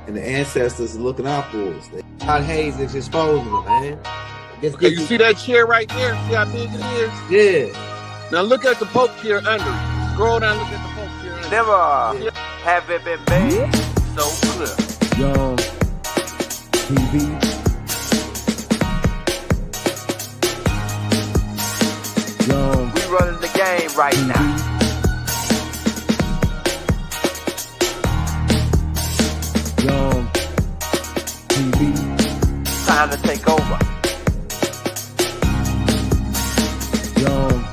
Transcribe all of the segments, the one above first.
and the ancestors are looking out for us. Todd Hayes is exposing them, man. Okay, you see that chair right there? See how big it is? Yeah. Now look at the Pope chair under it. Scroll down, look at the Pope chair under Never have it been made so clear. Young TV. Young. We running the game right now. Young TV. Time to take over. Young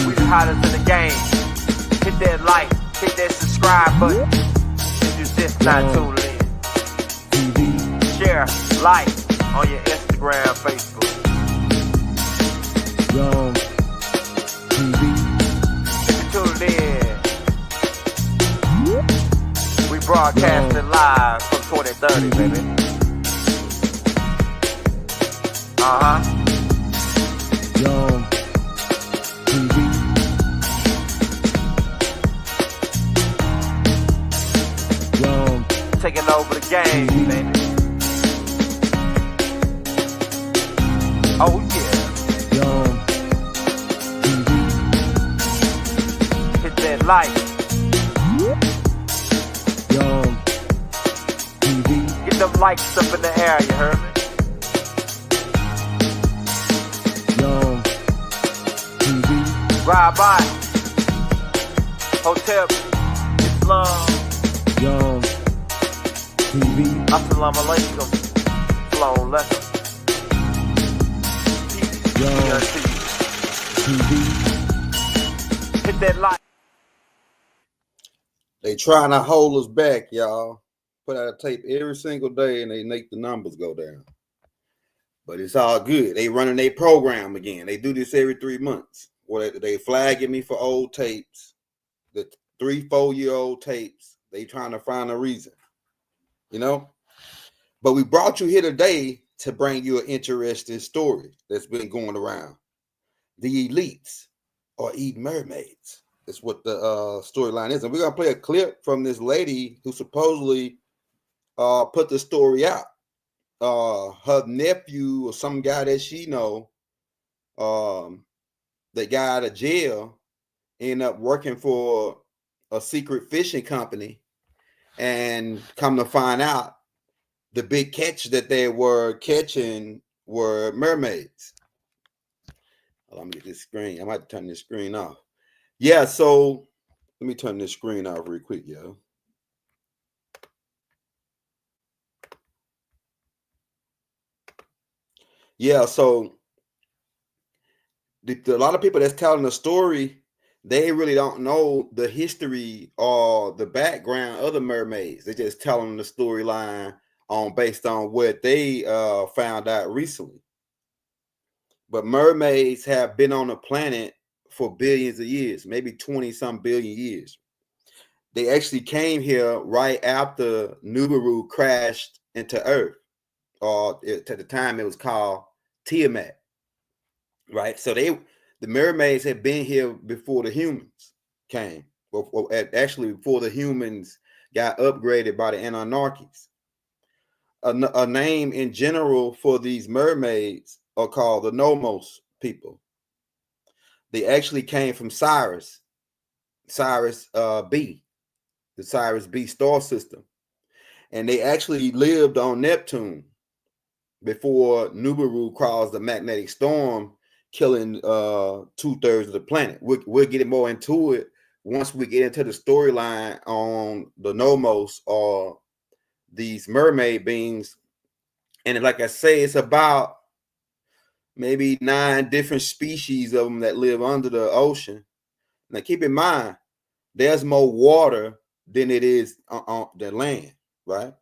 We the hottest in the game. Hit that like, hit that subscribe button. If you just not tuned in. TV. Share, like on your Instagram, Facebook. Young TV. If you tuned in, we broadcasting live from 2030, baby. Young TV. Young Taking over the game, baby. Oh yeah. Young TV. Hit that like. Young TV. Get them likes up in the air, you heard me? Young TV. Ride by. Hotel Islam. Young TV. Assalamu alaikum. Shalom alaikum. Peace. Young Be unto you. TV. Hit that like. They trying to hold us back, y'all. Put out a tape every single day and they make the numbers go down. But it's all good. They running their program again. They do this every 3 months. Or they flagging me for old tapes. The 3-4-year-old tapes. They trying to find a reason. You know? But we brought you here today to bring you an interesting story that's been going around. The elites are eating mermaids. That's what the storyline is. And we're going to play a clip from this lady who supposedly put the story out. Her nephew or some guy that she know that got out of jail ended up working for a secret fishing company, and come to find out the big catch that they were catching were mermaids. Let me get this screen. I might turn this screen off. Yeah, so let me turn this screen off real quick, yo. Yeah, so a lot of people that's telling the story, they really don't know the history or the background of the mermaids. They're just telling the storyline based on what they found out recently. But mermaids have been on the planet for billions of years, maybe 20-some billion years. They actually came here right after Nibiru crashed into Earth, or at the time it was called Tiamat, right? So the mermaids had been here before the humans came, or actually before the humans got upgraded by the Anunnakis. A name in general for these mermaids are called the Nomos people. They actually came from Sirius B, the Sirius B star system. And they actually lived on Neptune before Nibiru caused the magnetic storm, killing 2/3 of the planet. We'll get more into it once we get into the storyline on the Nomos or these mermaid beings. And like I say, it's about maybe 9 different species of them that live under the ocean. Now, keep in mind, there's more water than it is on the land, right?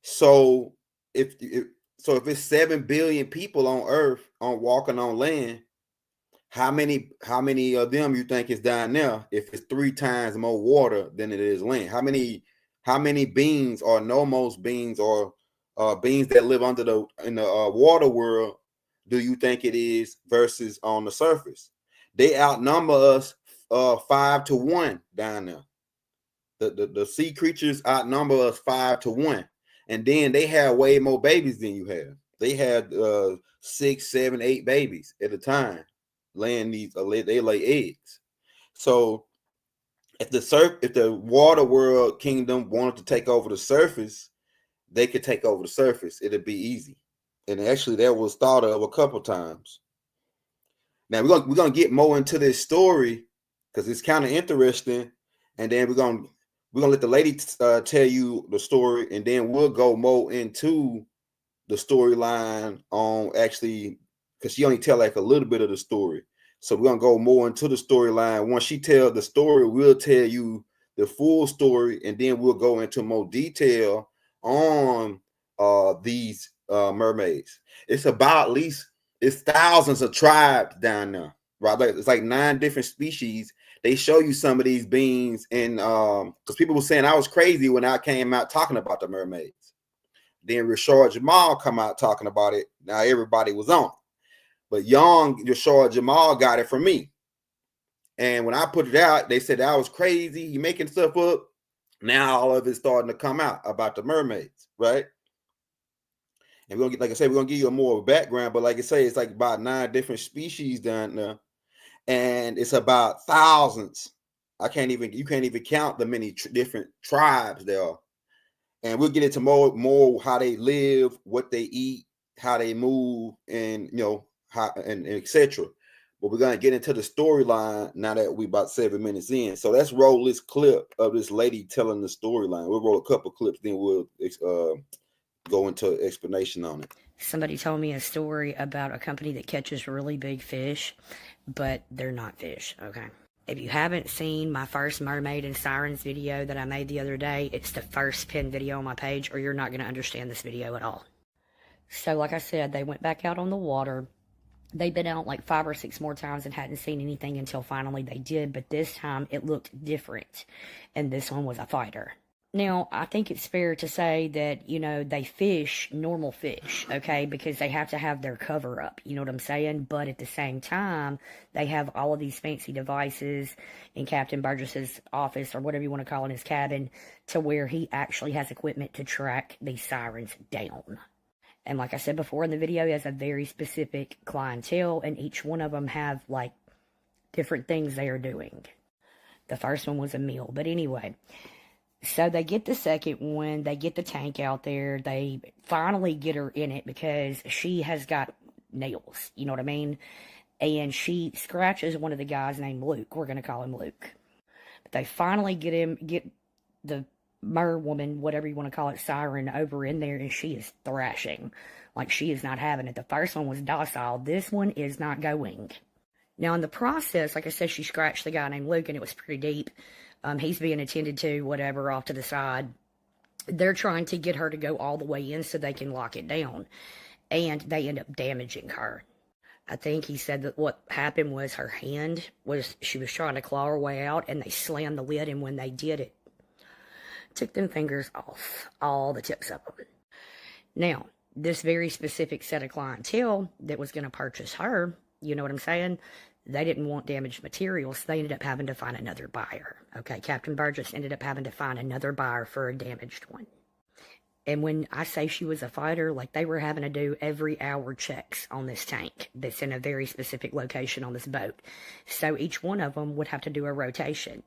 So if it's 7 billion people on Earth walking on land, how many of them you think is down there? If it's 3 times more water than it is land, how many beings or Nomos beings or beings that live in the water world do you think it is versus on the surface? They outnumber us 5 to 1 down there. The sea creatures outnumber us 5-1, and then they have way more babies than you have. They had 6, 7, 8 babies at a time, laying these. They lay eggs. So if the water world kingdom wanted to take over the surface, they could take over the surface. It'd be easy. And actually, that was thought of a couple times. Now we're gonna get more into this story because it's kind of interesting, and then we're gonna let the lady tell you the story, and then we'll go more into the storyline on actually because she only tell like a little bit of the story. So we're gonna go more into the storyline. Once she tells the story, we'll tell you the full story, and then we'll go into more detail on these mermaids. It's about at least it's thousands of tribes down there, right? It's like 9 different species. They show you some of these beings, and because people were saying I was crazy when I came out talking about the mermaids. Then Rashard Jamal come out talking about it. Now everybody was on it. But young Rashard Jamal got it from me. And when I put it out, they said I was crazy. He making stuff up. Now all of it's starting to come out about the mermaids, right? And we're gonna get, like I said, we're gonna give you a more background, but like I say, it's like about 9 different species down there, and it's about thousands. You can't even count the many different tribes there are. And we'll get into more how they live, what they eat, how they move, and how and etc. But we're gonna get into the storyline now that we about 7 minutes in. So let's roll this clip of this lady telling the storyline. We'll roll a couple clips, then we'll go into explanation on it. Somebody told me a story about a company that catches really big fish, but they're not fish, okay? If you haven't seen my first mermaid and sirens video that I made the other day, it's the first pinned video on my page, or you're not going to understand this video at all. So like I said, they went back out on the water. They'd been out like 5 or 6 more times and hadn't seen anything until finally they did, but this time it looked different, and this one was a fighter. Now, I think it's fair to say that, they fish normal fish, okay, because they have to have their cover up, you know what I'm saying? But at the same time, they have all of these fancy devices in Captain Burgess's office, or whatever you want to call it, his cabin, to where he actually has equipment to track these sirens down. And like I said before in the video, he has a very specific clientele, and each one of them have, like, different things they are doing. The first one was a meal, but anyway. So they get the second one, they get the tank out there, they finally get her in it because she has got nails, you know what I mean? And she scratches one of the guys named Luke, we're going to call him Luke. But they finally get the mer woman, whatever you want to call it, siren, over in there, and she is thrashing. Like, she is not having it. The first one was docile, this one is not going. Now in the process, like I said, she scratched the guy named Luke, and it was pretty deep. He's being attended to, whatever, off to the side. They're trying to get her to go all the way in so they can lock it down. And they end up damaging her. I think he said that what happened was her hand she was trying to claw her way out, and they slammed the lid, and when they did it, took them fingers off, all the tips of them. Now, this very specific set of clientele that was going to purchase her, you know what I'm saying? They didn't want damaged materials, so they ended up having to find another buyer. Okay, Captain Burgess ended up having to find another buyer for a damaged one. And when I say she was a fighter, like, they were having to do every hour checks on this tank that's in a very specific location on this boat. So each one of them would have to do a rotation.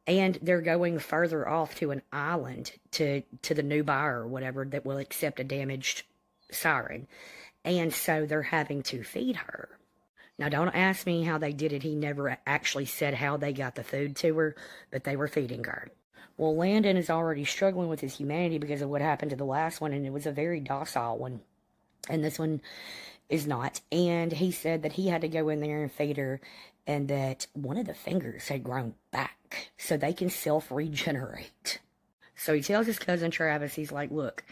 And they're going further off to an island to the new buyer or whatever that will accept a damaged siren. And so they're having to feed her. Now, don't ask me how they did it. He never actually said how they got the food to her, but they were feeding her. Well, Landon is already struggling with his humanity because of what happened to the last one, and it was a very docile one. And this one is not. And he said that he had to go in there and feed her, and that one of the fingers had grown back, so they can self-regenerate. So he tells his cousin Travis, he's like, look,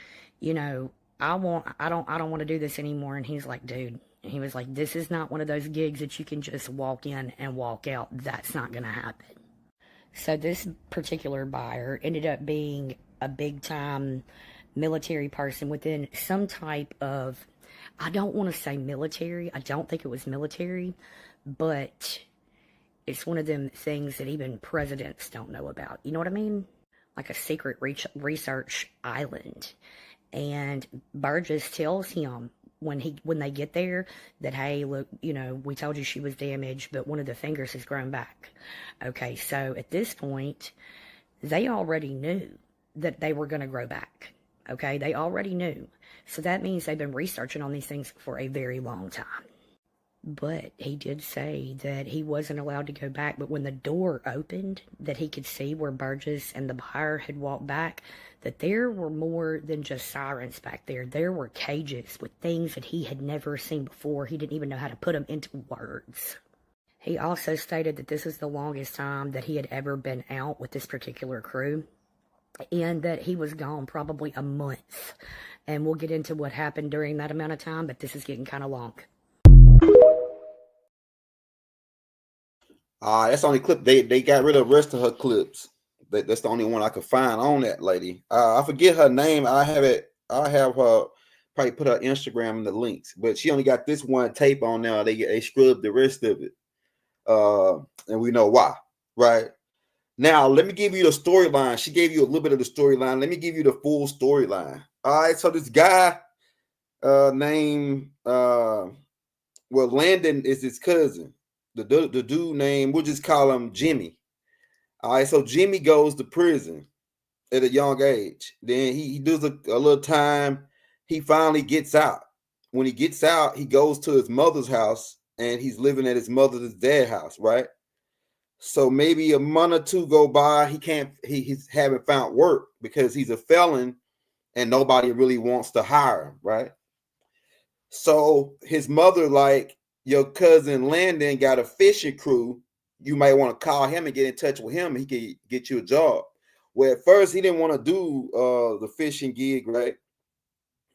I don't want to do this anymore. And he's like, dude. He was like, this is not one of those gigs that you can just walk in and walk out. That's not going to happen. So this particular buyer ended up being a big-time military person within some type of, I don't want to say military. I don't think it was military, but It's one of them things that even presidents don't know about. You know what I mean? Like a secret research island. And Burgess tells him when they get there that, hey, look, we told you she was damaged, but one of the fingers has grown back. Okay, so at this point, they already knew that they were going to grow back. Okay, they already knew. So that means they've been researching on these things for a very long time. But he did say that he wasn't allowed to go back, but when the door opened, that he could see where Burgess and the buyer had walked back, that there were more than just sirens back there. There were cages with things that he had never seen before. He didn't even know how to put them into words. He also stated that this is the longest time that he had ever been out with this particular crew, and that he was gone probably a month. And we'll get into what happened during that amount of time, but this is getting kind of long. That's the only clip. They got rid of the rest of her clips. That's the only one I could find on that lady. I forget her name. I have her probably put her Instagram in the links, but she only got this one tape on now. They scrubbed the rest of it. And we know why, right? Now, let me give you the storyline. She gave you a little bit of the storyline. Let me give you the full storyline. All right, so this guy named Landon is his cousin. The dude named, we'll just call him Jimmy. All right, so Jimmy goes to prison at a young age. Then he does a little time. He finally gets out. When he gets out, he goes to his mother's house, and he's living at his mother's dad's house, right? So maybe a month or two go by. He's haven't found work because he's a felon, and nobody really wants to hire him, right? So his mother, like, your cousin Landon got a fishing crew. You might want to call him and get in touch with him. He can get you a job. Well, at first he didn't want to do the fishing gig, right?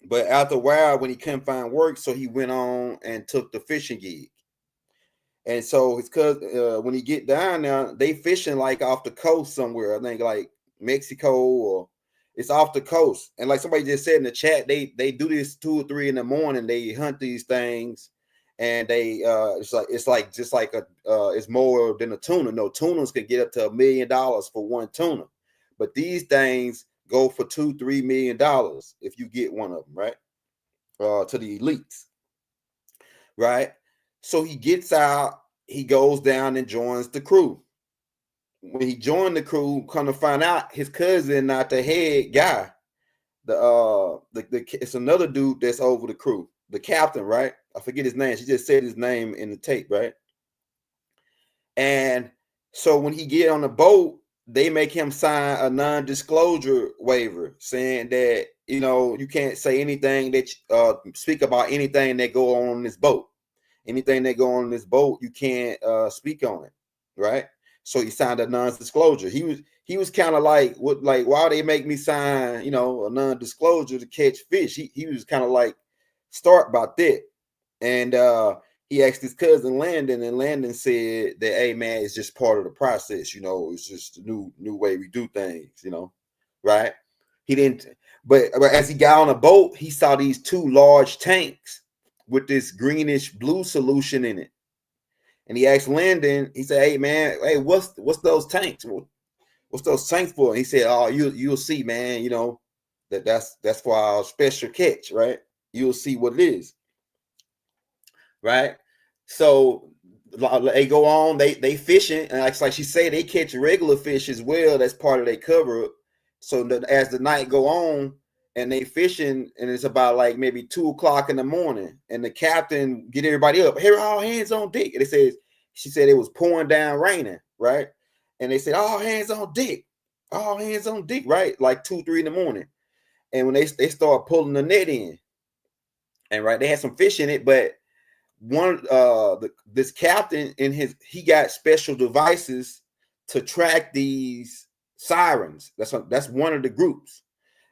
But after a while, when he couldn't find work, so he went on and took the fishing gig. And so his cousin, when he get down there, they fishing like off the coast somewhere. I think like Mexico, or it's off the coast. And like somebody just said in the chat, they do this 2 or 3 in the morning. They hunt these things. And they it's more than a tuna. No, tunas can get up to $1 million for one tuna, but these things go for $2-3 million if you get one of them, right? To the elites, right? So he gets out, he goes down and joins the crew. When he joined the crew, come to find out his cousin not the head guy. It's another dude that's over the crew, the captain, right? I forget his name. She just said his name in the tape, right? And so when he get on the boat, they make him sign a non-disclosure waiver saying that, you can't say anything that speak about anything that go on this boat. Anything that go on this boat, you can't speak on it, right? So he signed a non-disclosure. He was kind of like, why they make me sign, a non-disclosure to catch fish? He was kind of like, start about that. And he asked his cousin Landon, and Landon said that, hey man, it's just part of the process, it's just a new way we do things, right? He didn't, but as he got on a boat, he saw these 2 large tanks with this greenish blue solution in it. And he asked Landon, he said, hey man, what's those tanks? What's those tanks for? And he said, oh, you'll see, man, that's for our special catch, right? You'll see what it is. Right, so they go on. They fishing, and like she said, they catch regular fish as well. That's part of their cover up. So as the night go on, and they fishing, and it's about like maybe 2 o'clock in the morning, and the captain get everybody up. Here, all hands on deck. And she said it was pouring down, raining, right? And they said all hands on deck, right? Like 2-3 in the morning, and when they start pulling the net in, and right, they had some fish in it, but this captain he got special devices to track these sirens. That's one of the groups.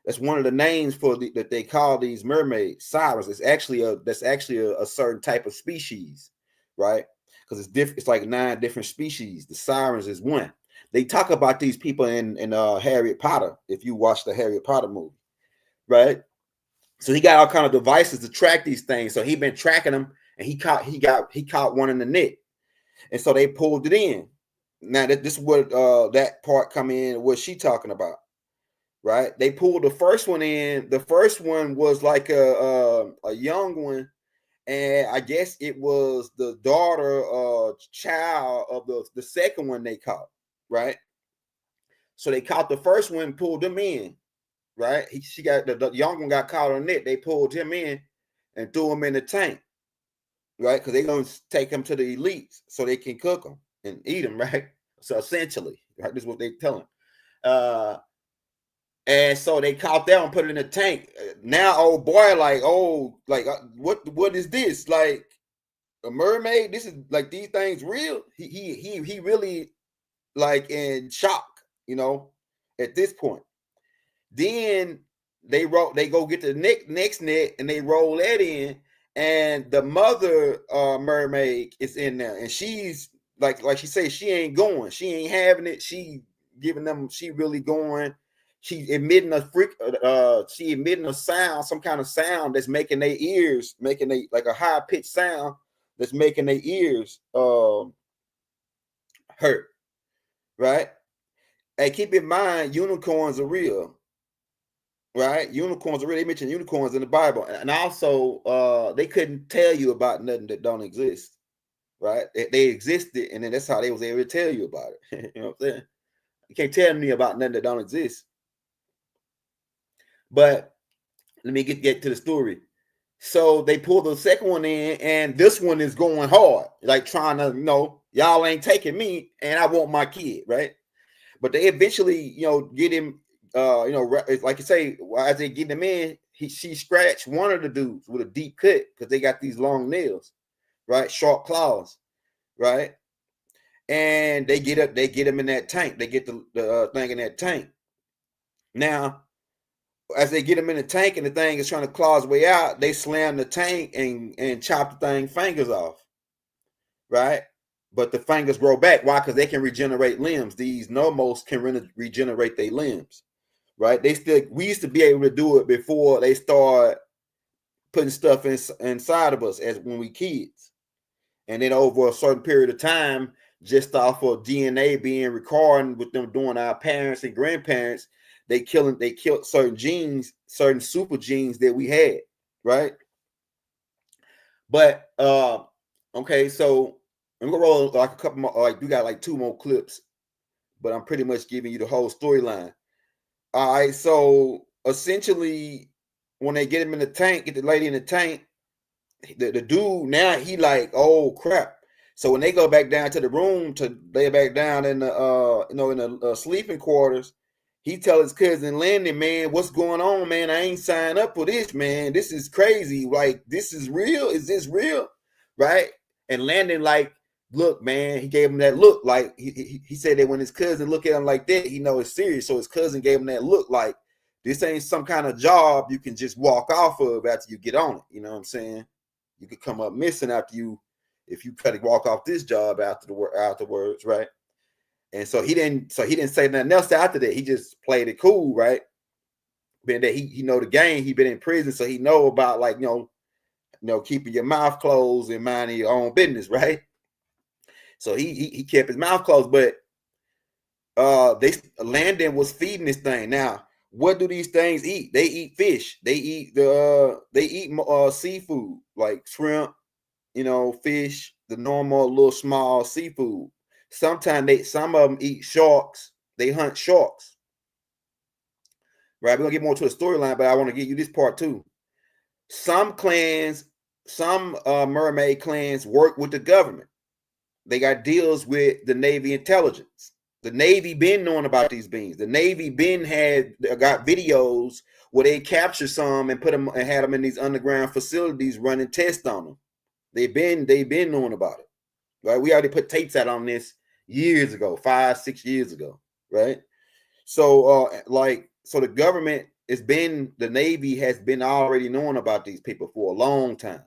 That's one of the names that they call these mermaids, sirens. That's actually a certain type of species, right? Because it's different. It's like 9 different species. The sirens is one. They talk about these people in Harry Potter. If you watch the Harry Potter movie, right? So he got all kind of devices to track these things. So he been tracking them. And he caught one in the net. And so they pulled it in. Now this is what that part come in, what she talking about, right? They pulled the first one in. The first one was like a young one, and I guess it was the daughter child of the second one they caught, right? So they caught the first one, pulled them in, right? She got the young one got caught on it. They pulled him in and threw him in the tank, right? Because they're gonna take him to the elites so they can cook them and eat them, right? So essentially, right, this is what they tell him. And so they caught that one, put it in the tank. Now, old boy, like, what is this? Like a mermaid? This is like these things real? He really like in shock, you know, at this point. Then they go get the next net and they roll that in, and the mother mermaid is in there, and she's like she says, she ain't going, she ain't having it. She giving them, she really going. She emitting a sound, some kind of sound that's making their ears, making like a high pitched sound that's making their ears hurt, right? And keep in mind, unicorns are real, right? Unicorns are real. They mention unicorns in the Bible, and also they couldn't tell you about nothing that don't exist, right? They existed, and then that's how they was able to tell you about it. You know what I'm saying? You can't tell me about nothing that don't exist. But let me get to the story. So they pulled the second one in, and this one is going hard, like trying to, y'all ain't taking me, and I want my kid, right? But they eventually, get him, like you say, as they get him in, she scratched one of the dudes with a deep cut because they got these long nails, right? Sharp claws, right? And they get him in that tank. They get the thing in that tank. Now, as they get him in the tank and the thing is trying to claw his way out, they slam the tank and chop the thing fingers off, right? But the fingers grow back. Why? Because they can regenerate limbs. These normals can regenerate their limbs, right? We used to be able to do it before they start putting stuff inside of us as when we kids. And then over a certain period of time, just off of DNA being recorded with them doing our parents and grandparents, they killed certain genes, certain super genes that we had, right? But okay, so I'm gonna roll like a couple more, like we got like 2 more clips, but I'm pretty much giving you the whole storyline. All right, so essentially, when they get him in the tank, get the lady in the tank, the dude now he like, oh crap. So when they go back down to the room to lay back down in the in the sleeping quarters, he tell his cousin Landon, man, what's going on, man? I ain't signed up for this, man. This is crazy. Like, this is real. Is this real? Right? And Landon, like, look, man, he gave him that look. Like, he said that when his cousin look at him like that, he know it's serious. So his cousin gave him that look like, this ain't some kind of job you can just walk off of after you get on it. You know what I'm saying? You could come up missing if you try to walk off this job afterwards, right? And so he didn't say nothing else after that. He just played it cool, right? But that he know the game. He been in prison, so he know about, like, keeping your mouth closed and minding your own business, right? So he kept his mouth closed, but Landon was feeding this thing. Now, what do these things eat? They eat fish. They eat seafood, like shrimp, fish, the normal little small seafood. Sometimes some of them eat sharks. They hunt sharks. Right? We're gonna get more to the storyline, but I want to give you this part too. Some mermaid clans work with the government. They got deals with the Navy intelligence. The Navy been knowing about these beings. The Navy got videos where they capture some and put them and had them in these underground facilities running tests on them. They've been knowing about it. Right? We already put tapes out on this years ago, 5-6 years ago, right? So so the government the Navy has been already knowing about these people for a long time.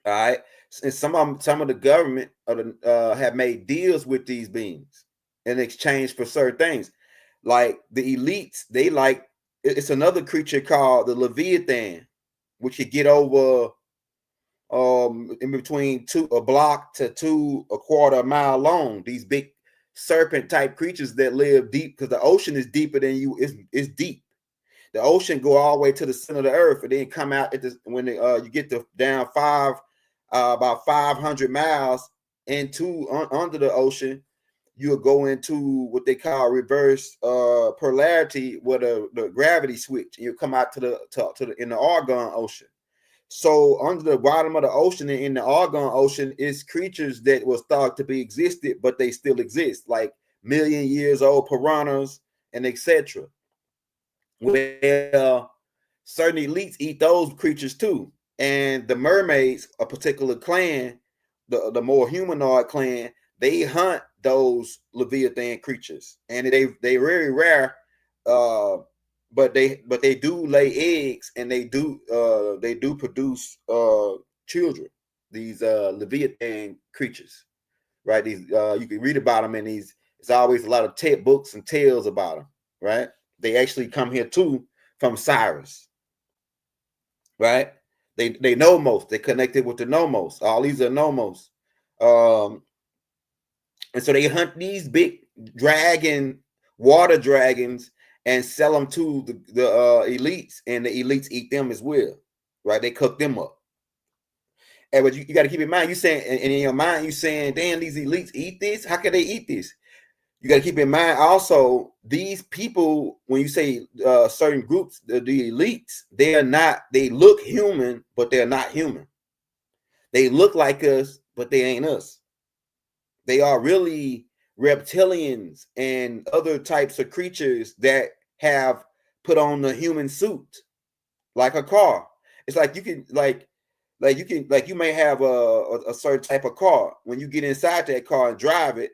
All right. And some of the government have made deals with these beings in exchange for certain things. Like the elites, it's another creature called the Leviathan, which could get over in between a block to 2.25 mile long. These big serpent type creatures that live deep, because the ocean is deeper than you. It's deep. The ocean go all the way to the center of the earth and then come out at this when you get to down about 500 miles under the ocean. You'll go into what they call reverse polarity, with the gravity switch, and you'll come out in the Argon Ocean. So under the bottom of the ocean and in the Argon Ocean is creatures that was thought to be existed, but they still exist, like million years old piranhas and etc. Well, certain elites eat those creatures too. And the mermaids, a particular clan, the more humanoid clan, they hunt those Leviathan creatures, and they very rare, but they do lay eggs, and they do produce children. These Leviathan creatures, right? These you can read about them in these. It's always a lot of books and tales about them, right? They actually come here too from Cyrus, right? They nomos. They connected with the nomos. All these are nomos. And so they hunt these big water dragons, and sell them to the elites, and the elites eat them as well, right? They cook them up. And but you got to keep in mind, you saying, and in your mind, you saying, damn, these elites eat this? How can they eat this? You got to keep in mind also, these people, when you say certain groups, the elites, they look human, but they're not human. They look like us, but they ain't us. They are really reptilians and other types of creatures that have put on the human suit, like a car. It's like you can you may have a certain type of car. When you get inside that car and drive it,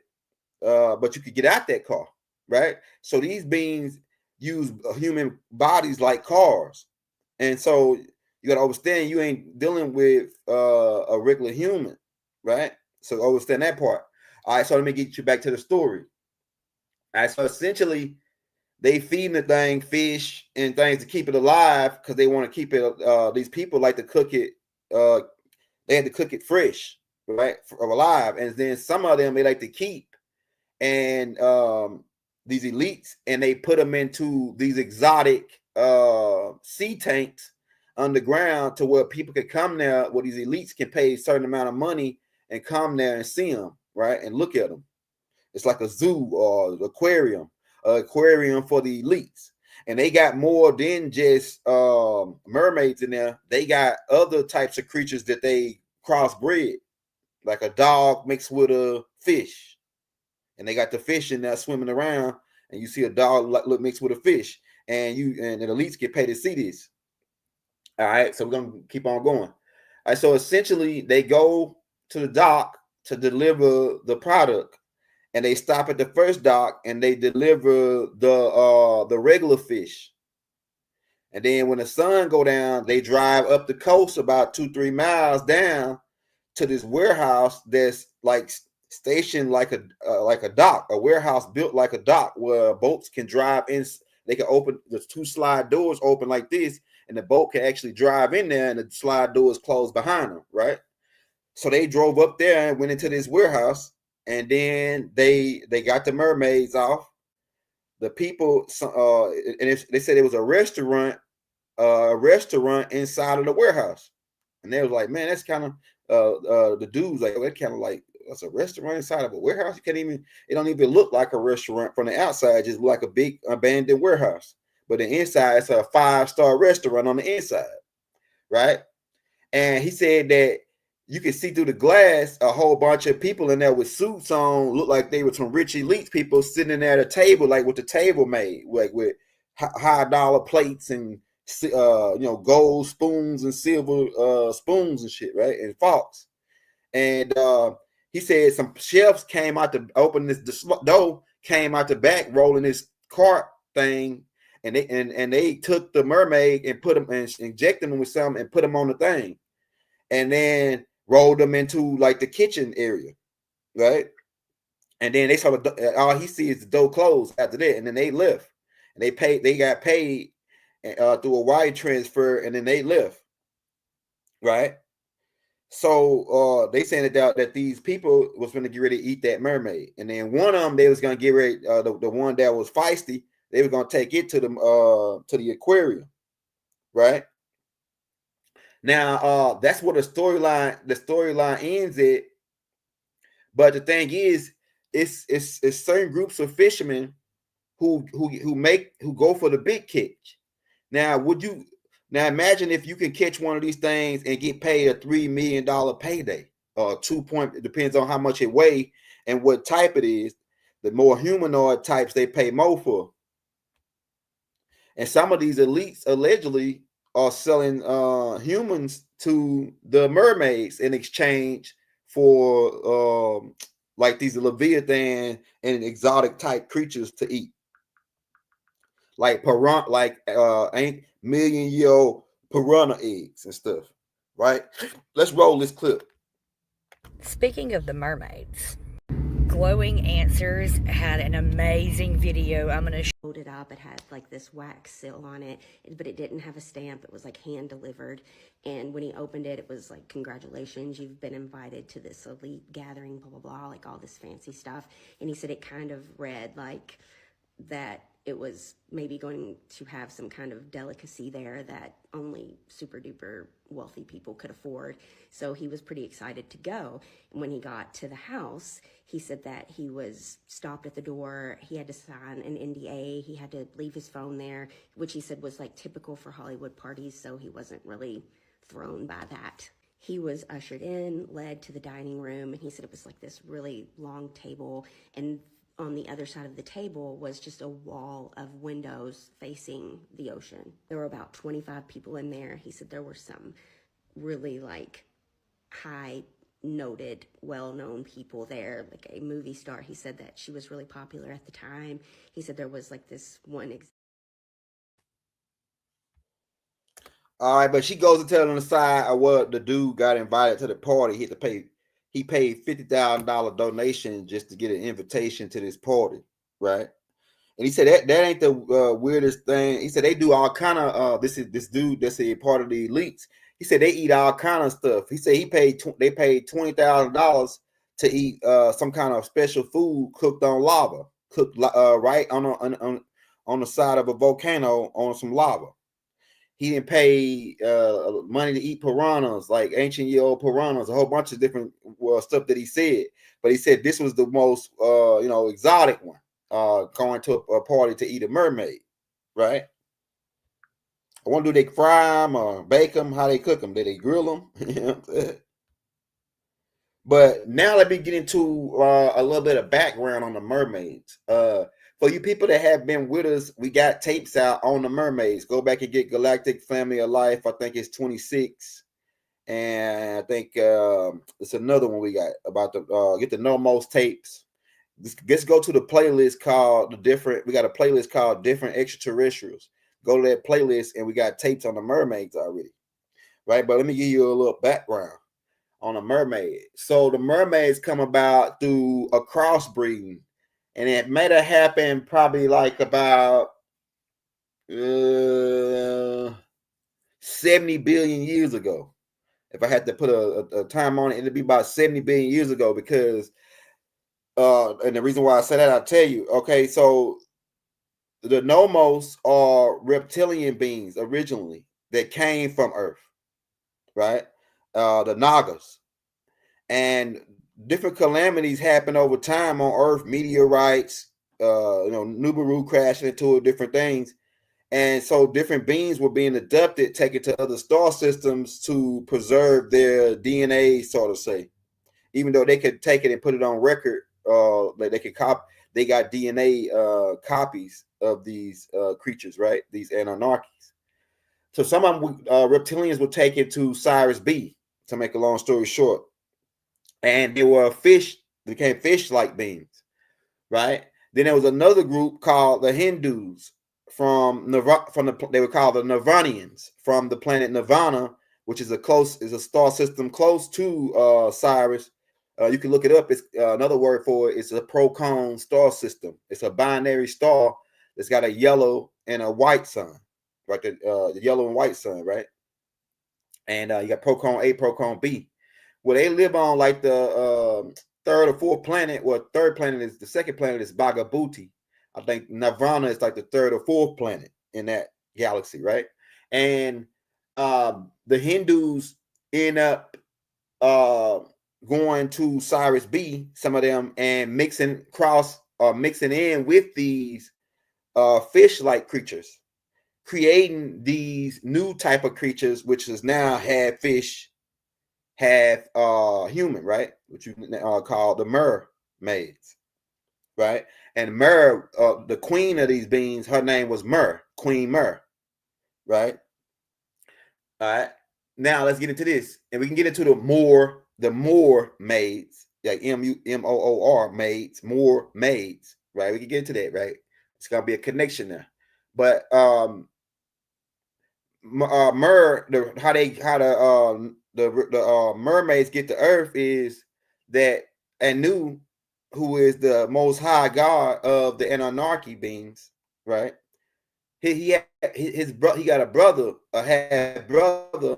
but you could get out that car, right? So these beings use human bodies like cars, and so you got to understand you ain't dealing with a regular human, right? So understand that part. All right, so let me get you back to the story. All right, so essentially, they feeding the thing fish and things to keep it alive, because they want to keep it. These people like to cook it. They had to cook it fresh, right, alive, and then some of them they like to keep. And these elites, and they put them into these exotic sea tanks underground, to where people could come there, where these elites can pay a certain amount of money and come there and see them, right, and look at them. It's like a zoo or aquarium for the elites. And they got more than just mermaids in there. They got other types of creatures that they crossbred, like a dog mixed with a fish. And they got the fish in there swimming around, and you see a dog look mixed with a fish, and the elites get paid to see this. All right, so we're gonna keep on going. All right, so essentially they go to the dock to deliver the product, and they stop at the first dock and they deliver the regular fish. And then when the sun go down, they drive up the coast about 2-3 miles down to this warehouse that's like stationed like a dock, a warehouse built like a dock, where boats can drive in. They can open the 2 slide doors open like this, and the boat can actually drive in there, and the slide doors close behind them, right? So they drove up there and went into this warehouse, and then they got the mermaids off. The people, and they said it was a restaurant inside of the warehouse, and they was like, man, that's kind of the dudes like, that kind of like, that's a restaurant inside of a warehouse. It don't even look like a restaurant from the outside, just like a big abandoned warehouse. But the inside, it's a 5-star restaurant on the inside, right? And he said that you can see through the glass a whole bunch of people in there with suits on, look like they were some rich elite people sitting there at a table, like with the table made, like with high dollar plates and gold spoons and silver spoons and shit, right, and forks. And he said some chefs came out to open the door, came out the back rolling this cart thing, and they took the mermaid and put them and injected them with something and put them on the thing, and then rolled them into like the kitchen area, right? And then they saw all he sees is the door closed after that, and then they left, and they got paid through a wire transfer, and then they left, right? So they saying that these people was going to get ready to eat that mermaid, and then one of them they was going to get ready. The one that was feisty, they were going to take it to the aquarium, right? Now that's what the storyline ends at. But the thing is, it's certain groups of fishermen who go for the big catch. Now, imagine if you can catch one of these things and get paid a $3 million payday, 2 point, it depends on how much it weighs and what type it is. The more humanoid types they pay more for. And some of these elites allegedly are selling humans to the mermaids in exchange for like these leviathan and exotic type creatures to eat, like piranha, like ain't million-year-old piranha eggs and stuff, right? Let's roll this clip. Speaking of the mermaids, Glowing Answers had an amazing video. I'm going to hold it up. It had like this wax seal on it, but it didn't have a stamp. It was like hand delivered. And when he opened it, it was like, congratulations, you've been invited to this elite gathering, blah, blah, blah, like all this fancy stuff. And he said it kind of read like that it was maybe going to have some kind of delicacy there that only super duper wealthy people could afford. So he was pretty excited to go. And when he got to the house, he said that he was stopped at the door. He had to sign an NDA. He had to leave his phone there, which he said was like typical for Hollywood parties. So he wasn't really thrown by that. He was ushered in, led to the dining room, and he said it was like this really long table, and on the other side of the table was just a wall of windows facing the ocean. There were about 25 people in there. He said there were some really like high noted, well-known people there, like a movie star. He said that she was really popular at the time. He said there was like this one. All right, but she goes and tells on the side of what the dude got invited to the party. He paid $50,000 donation just to get an invitation to this party, right? And he said that ain't the weirdest thing. He said they do all kind of this dude that's a part of the elites. He said they eat all kind of stuff. He said they paid $20,000 to eat some kind of special food cooked on lava, cooked right on the side of a volcano on some lava. He didn't pay money to eat piranhas, like ancient-year-old piranhas, a whole bunch of different stuff that he said. But he said this was the most, exotic one, going to a party to eat a mermaid, right? I wonder, do they fry them or bake them? How they cook them? Do they grill them? You know what I'm saying? But now let me get into a little bit of background on the mermaids. For you people that have been with us, we got tapes out on the mermaids. Go back and get Galactic Family of Life. I think it's 26. And I think it's another one we got about the get the Nomos tapes. Let's go to the playlist called we got a playlist called Different Extraterrestrials. Go to that playlist and we got tapes on the mermaids already. Right? But let me give you a little background on a mermaid. So the mermaids come about through a crossbreeding. And it might have happened probably like about 70 billion years ago. If I had to put a time on it, it'd be about 70 billion years ago because, and the reason why I say that, I'll tell you. Okay, so the Nomos are reptilian beings originally that came from Earth, right? The Nagas. And different calamities happen over time on Earth, meteorites, Nibiru crashing into it, different things. And so different beings were being adopted, taken to other star systems to preserve their DNA, sort of say. Even though they could take it and put it on record, they could they got DNA copies of these creatures, right? These Anunnakis. So some of them reptilians were taken to Sirius B, to make a long story short. And they were they became fish-like beings, right? Then there was another group called the Hindus they were called the Nirvanians from the planet Nirvana, which is a star system close to Sirius. You can look it up. It's another word for it. It's a Procon star system. It's a binary star that's got a yellow and a white sun, right? The yellow and white sun, right? And you got Procon A, Procon B. Well, they live on like the third or fourth planet. Well, third planet is the second planet is Bagabuti. I think Nirvana is like the third or fourth planet in that galaxy, right? And the Hindus end up going to Cyrus B, some of them, and mixing in with these fish-like creatures, creating these new type of creatures, which is now half fish, half human, right? Which you call the mermaids, right? And Mer, the queen of these beings, her name was Mer, Queen Mer, right? All right. Now let's get into this, and we can get into the more maids, like Moor maids, more maids, right? We can get into that, right? It's gonna be a connection there, but how the mermaids get to Earth is that Anu, who is the most high god of the Anunnaki beings, right? He got a half brother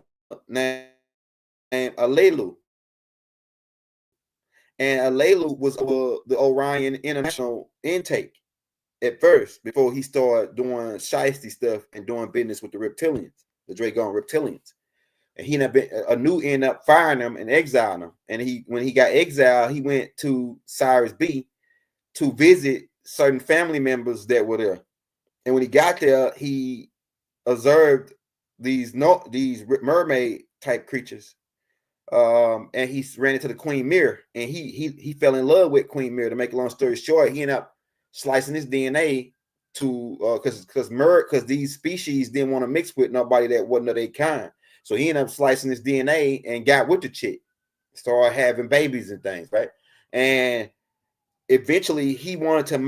named Alelu, and Alelu was over the Orion International intake at first before he started doing shiesty stuff and doing business with the reptilians, the Dragon reptilians. And Anu ended up firing him and exiling him. And when he got exiled, he went to Cyrus B to visit certain family members that were there. And when he got there, he observed these mermaid type creatures, and he ran into the Queen Mirror, and he fell in love with Queen Mirror. To make a long story short, he ended up slicing his DNA to because these species didn't want to mix with nobody that wasn't of their kind. So he ended up slicing his DNA and got with the chick, started having babies and things, right? And eventually he wanted to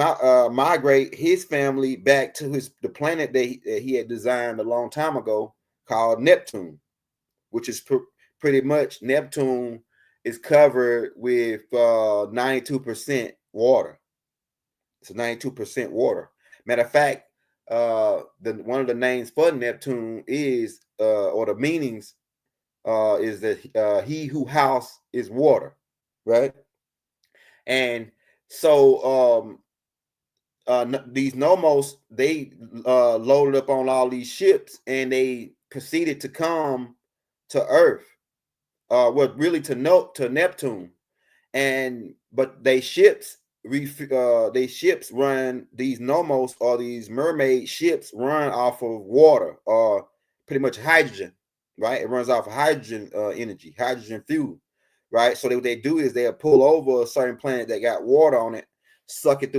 migrate his family back to the planet that he had designed a long time ago, called Neptune, which is pretty much Neptune is covered with 92% water. It's 92% water. Matter of fact, one of the names for Neptune is or the meanings is that he who house is water, right? And so these nomos, they loaded up on all these ships, and they proceeded to come to Earth, really to Neptune, but they ships run, these nomos or these mermaid ships run off of water or pretty much hydrogen, right? It runs off of hydrogen energy, hydrogen fuel, right? So what they do is they'll pull over a certain planet that got water on it, suck it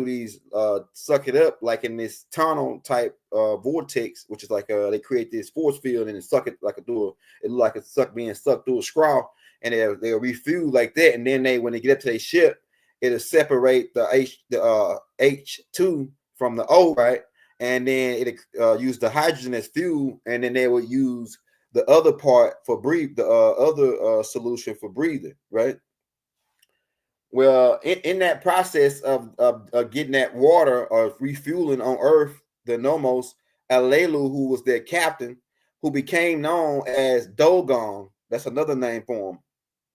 up like in this tunnel type vortex, which is like they create this force field and suck it like it look like it's being sucked through a straw, and they'll refuel like that. And then when they get up to their ship, it'll separate the H2 from the O, right? And then it'll use the hydrogen as fuel, and then they will use the other part for other solution for breathing, right? Well, in that process of getting that water or refueling on Earth, the Nomos, Alelu, who was their captain, who became known as Dogon, that's another name for him,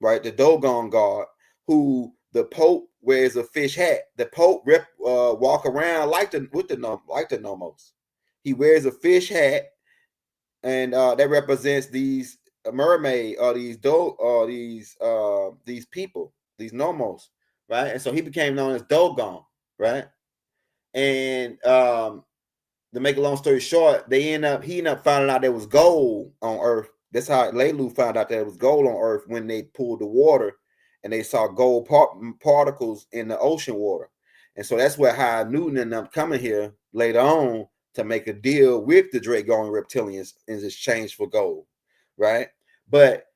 right? The Dogon god, who the Pope wears a fish hat. The Pope walk around like the Nomos. He wears a fish hat, and that represents these mermaid or these people, these Nomos, right? And so he became known as Dogon, right? And to make a long story short, he ended up finding out there was gold on Earth. That's how Lelu found out there was gold on Earth, when they pulled the water and they saw gold particles in the ocean water. And so that's where High Newton ended up coming here later on to make a deal with the Dragon reptilians in exchange for gold, right? But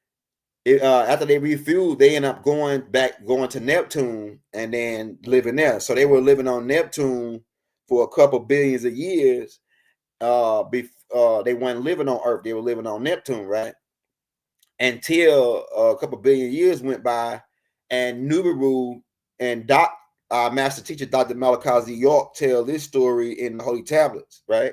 after they refueled, they end up going to Neptune and then living there. So they were living on Neptune for a couple billions of years. They weren't living on Earth; they were living on Neptune, right? Until a couple billion years went by, and Nibiru and our master teacher, Dr. Malachi York, tell this story in the Holy Tablets, right?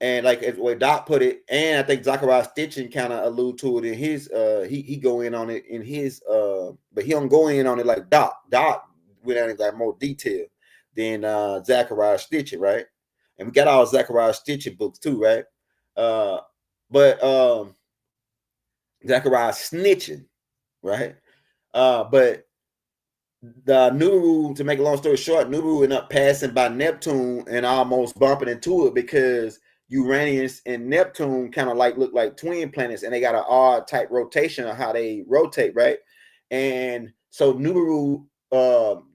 And like the way Doc put it, and I think Zachariah Stitchin kind of allude to it in his he go in on it in his but he don't go in on it like Doc. Doc went out and got more detail than Zachariah Stitchin, right? And we got all Zachariah Stitchin books too, right? But Zachariah snitching, right? But the Nibiru, to make a long story short, Nibiru ended up passing by Neptune and almost bumping into it because Uranus and Neptune kind of like look like twin planets, and they got an odd type rotation of how they rotate, right? And so Nibiru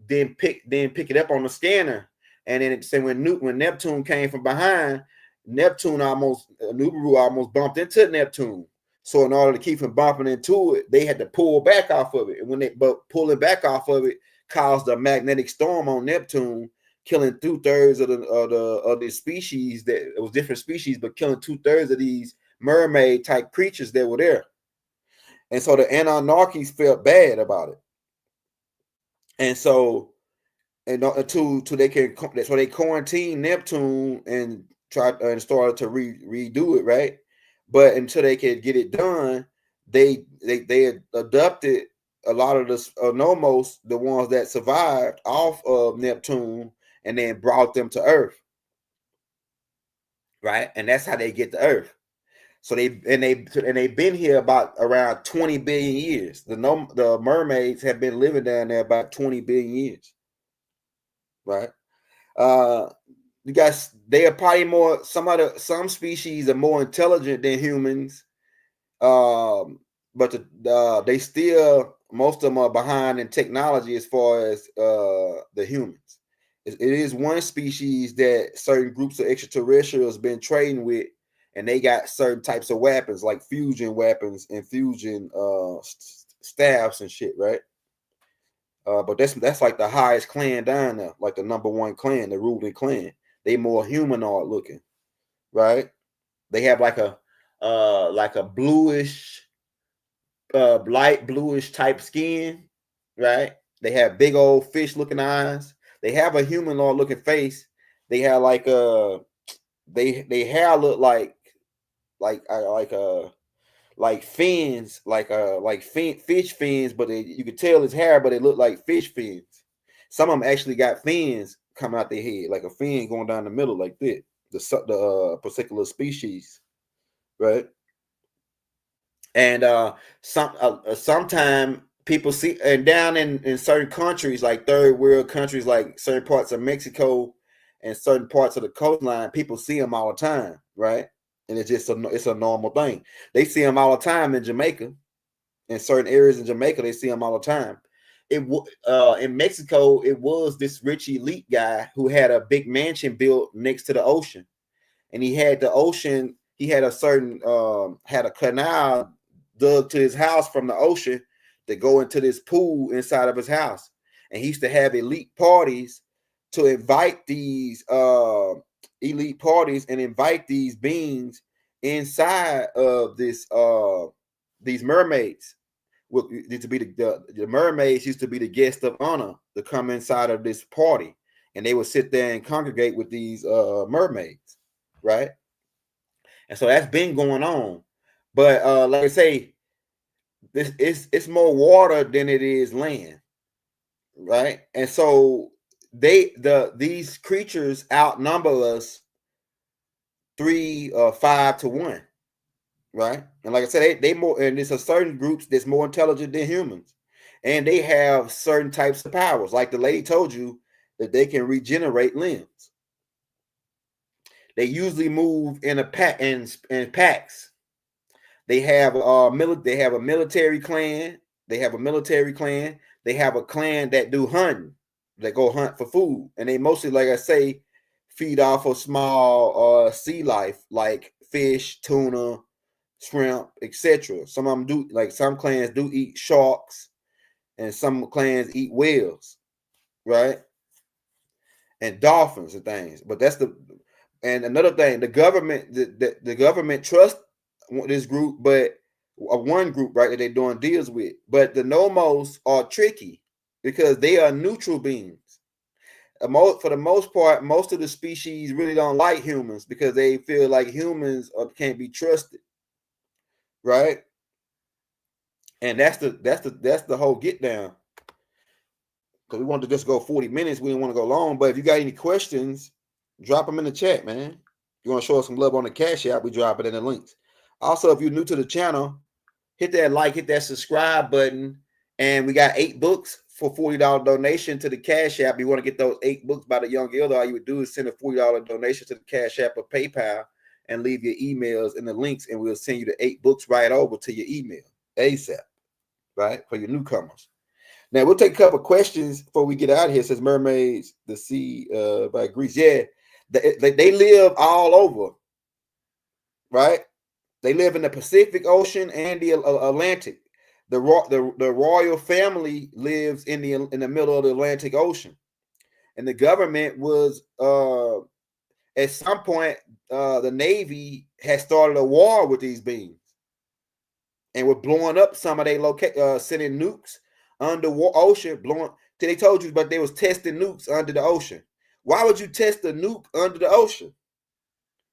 then pick it up on the scanner, and then it said when Neptune came from behind, Nibiru almost bumped into Neptune. So in order to keep from bumping into it, they had to pull back off of it. And pulling back off of it caused a magnetic storm on Neptune, killing 2/3 of the species. That it was different species, but killing 2/3 of these mermaid type creatures that were there. And so the Anunnakis felt bad about it. And so they quarantined Neptune and tried and started to redo it, right? But until they could get it done, they adopted a lot of the ones that survived off of Neptune and then brought them to Earth, right? And that's how they get to Earth. So they've been here about around 20 billion years. The mermaids have been living down there about 20 billion years, right? You guys, they are probably more. Some species are more intelligent than humans, but they still, most of them are behind in technology as far as the humans. It is one species that certain groups of extraterrestrials been trading with, and they got certain types of weapons like fusion weapons and fusion staffs and shit, right? But that's like the highest clan down there, like the number one clan, the ruling clan. They more humanoid looking, right? They have like a bluish, light bluish type skin, right? They have big old fish looking eyes. They have a humanoid looking face. They have like they hair look like fins, fish fins, but you could tell it's hair, but it look like fish fins. Some of them actually got fins coming out their head, like a fin going down the middle like that. The particular species, right? And sometimes people see, and down in certain countries, like third world countries, like certain parts of Mexico and certain parts of the coastline, people see them all the time, right? And it's a normal thing. They see them all the time in Jamaica. In certain areas in Jamaica, they see them all the time. In Mexico, it was this rich elite guy who had a big mansion built next to the ocean, and he had the ocean. He had a certain had a canal dug to his house from the ocean to go into this pool inside of his house, and he used to have elite parties to invite these elite parties and invite these beings inside of this these mermaids. To be the mermaids used to be the guest of honor to come inside of this party, and they would sit there and congregate with these mermaids, right? And so that's been going on, but like I say, it's more water than it is land, right? And so these creatures outnumber us 3 or 5 to 1. Right, and like I said, they more, and there's a certain groups that's more intelligent than humans, and they have certain types of powers. Like the lady told you that they can regenerate limbs. They usually move in a pack in packs. They have They have a military clan. They have a clan that do hunting. That go hunt for food, and they mostly, like I say, feed off of small sea life like fish, tuna, shrimp, etc. Some of them do, like some clans do eat sharks, and some clans eat whales, right? And dolphins and things. But and another thing, the government trusts this group, but one group, right, that they're doing deals with. But the Nomos are tricky because they are neutral beings. for the most part, most of the species really don't like humans because they feel like humans can't be trusted, right? And that's the whole get down. Because we wanted to just go 40 minutes, we didn't want to go long. But if you got any questions, drop them in the chat, man. If you want to show us some love on the Cash App, we drop it in the links. Also, if you're new to the channel, hit that like, hit that subscribe button, and we got 8 books for $40 donation to the Cash App. You want to get those 8 books by the Young Elder, all you would do is send a $40 donation to the Cash App or PayPal and leave your emails in the links, and we'll send you the 8 books right over to your email ASAP, right, for your newcomers. Now, we'll take a couple questions before we get out of here. It says Mermaids, the Sea by Greece. Yeah, they live all over, right? They live in the Pacific Ocean and the Atlantic. The royal family lives in the middle of the Atlantic Ocean, and the government was at some point the Navy had started a war with these beings, and were blowing up some of their sending nukes under ocean, blowing. They told you, but they was testing nukes under the ocean. Why would you test a nuke under the ocean?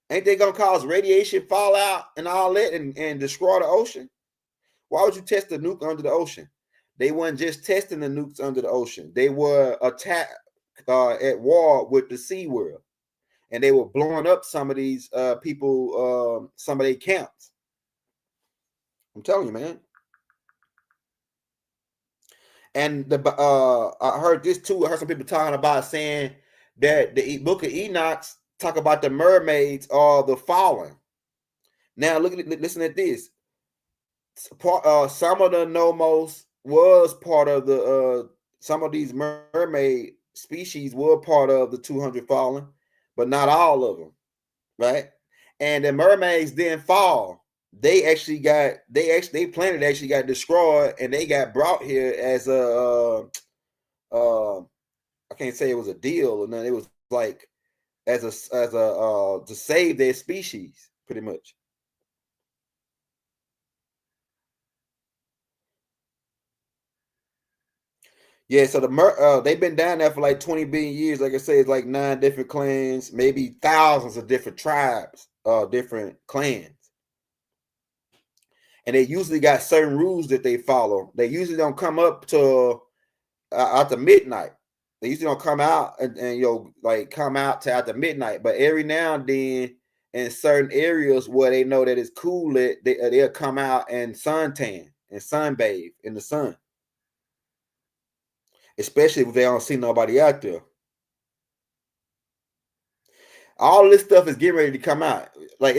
Ain't they gonna cause radiation fallout and all that and destroy the ocean? Why would you test a nuke under the ocean? They weren't just testing the nukes under the ocean. They were attacked at war with the Sea World, and they were blowing up some of these people, some of their camps. I'm telling you, man. And I heard this too. I heard some people talking about saying that the book of Enoch talk about the mermaids are the fallen. Now listen at this. Some of the nomos was part of the some of these mermaid species were part of the 200 fallen, but not all of them, right? And the mermaids didn't fall. They planet actually got destroyed, and they got brought here as a I can't say it was a deal, and then it was like as a to save their species, pretty much. Yeah, so they've been down there for like 20 billion years. Like I say, it's like 9 different clans, maybe thousands of different tribes, different clans. And they usually got certain rules that they follow. They usually don't come up to after midnight. They usually don't come out and like come out to after midnight. But every now and then, in certain areas where they know that it's cool, they'll come out and suntan and sunbathe in the sun. Especially if they don't see nobody out there. All this stuff is getting ready to come out. Like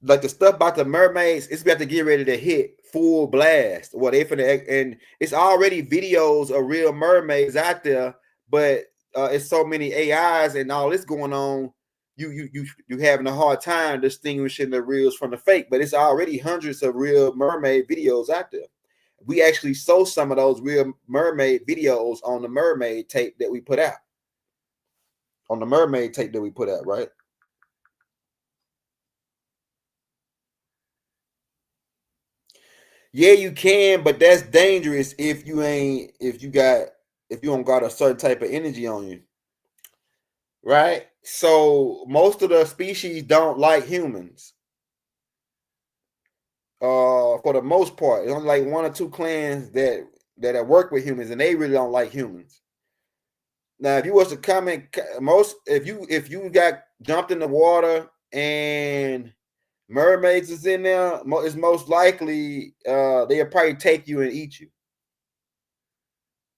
like the stuff about the mermaids, it's about to get ready to hit full blast. And it's already videos of real mermaids out there, but it's so many AIs and all this going on. You having a hard time distinguishing the reals from the fake. But it's already hundreds of real mermaid videos out there. We actually saw some of those real mermaid videos on the mermaid tape that we put out. Right? Yeah, you can, but that's dangerous if you don't got a certain type of energy on you. Right? So most of the species don't like humans. For the most part, it's only like 1 or 2 clans that work with humans, and they really don't like humans. Now, if you was to come in, if you got jumped in the water and mermaids is in there, it's most likely they'll probably take you and eat you.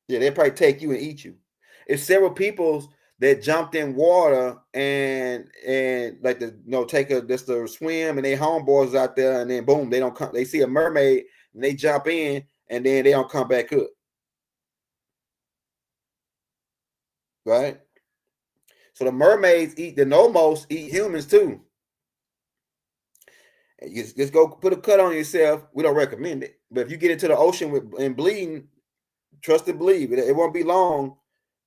Yeah, they'll probably take you and eat you. It's several people that jumped in water and like take just a swim, and they homeboys out there, and then boom, they don't come. They see a mermaid and they jump in, and then they don't come back up. Right? So the mermaids the nomos eat humans too. And you just go put a cut on yourself. We don't recommend it, but if you get into the ocean and bleeding, trust and believe it won't be long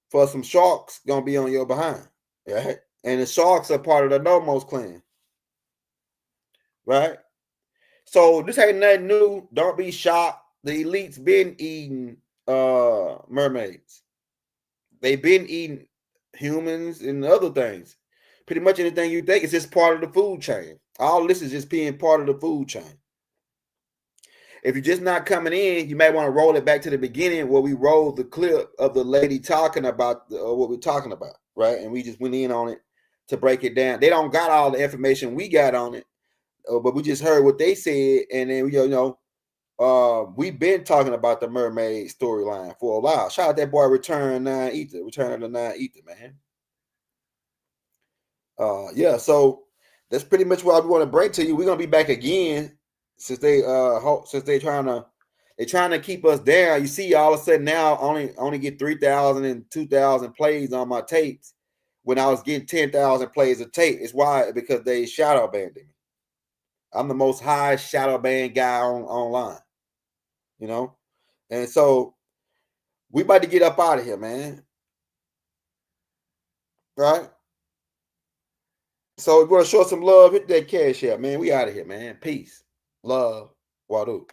for some sharks gonna be on your behind, right? And the sharks are part of the Nomos clan, right? So this ain't nothing new. Don't be shocked. The elites been eating mermaids. They've been eating humans, and other things. Pretty much anything you think is just part of the food chain. All this is just being part of the food chain. If you're just not coming in, you may want to roll it back to the beginning where we rolled the clip of the lady talking about what we're talking about, right? And we just went in on it to break it down. They don't got all the information we got on it, but we just heard what they said, and then we've been talking about the mermaid storyline for a while. Shout out that boy Return of the 9 Ether, man. Yeah, so that's pretty much what we want to break to you. We're gonna be back again since they're trying to keep us down. You see, all of a sudden now only get 3,000 and 2,000 plays on my tapes when I was getting 10,000 plays a tape. It's why? Because they shadow banned me. I'm the most high shadow ban guy online, and so we about to get up out of here, man. Right? So if you want to show some love, hit that cash out, man. We out of here, man. Peace. Love. Wadu.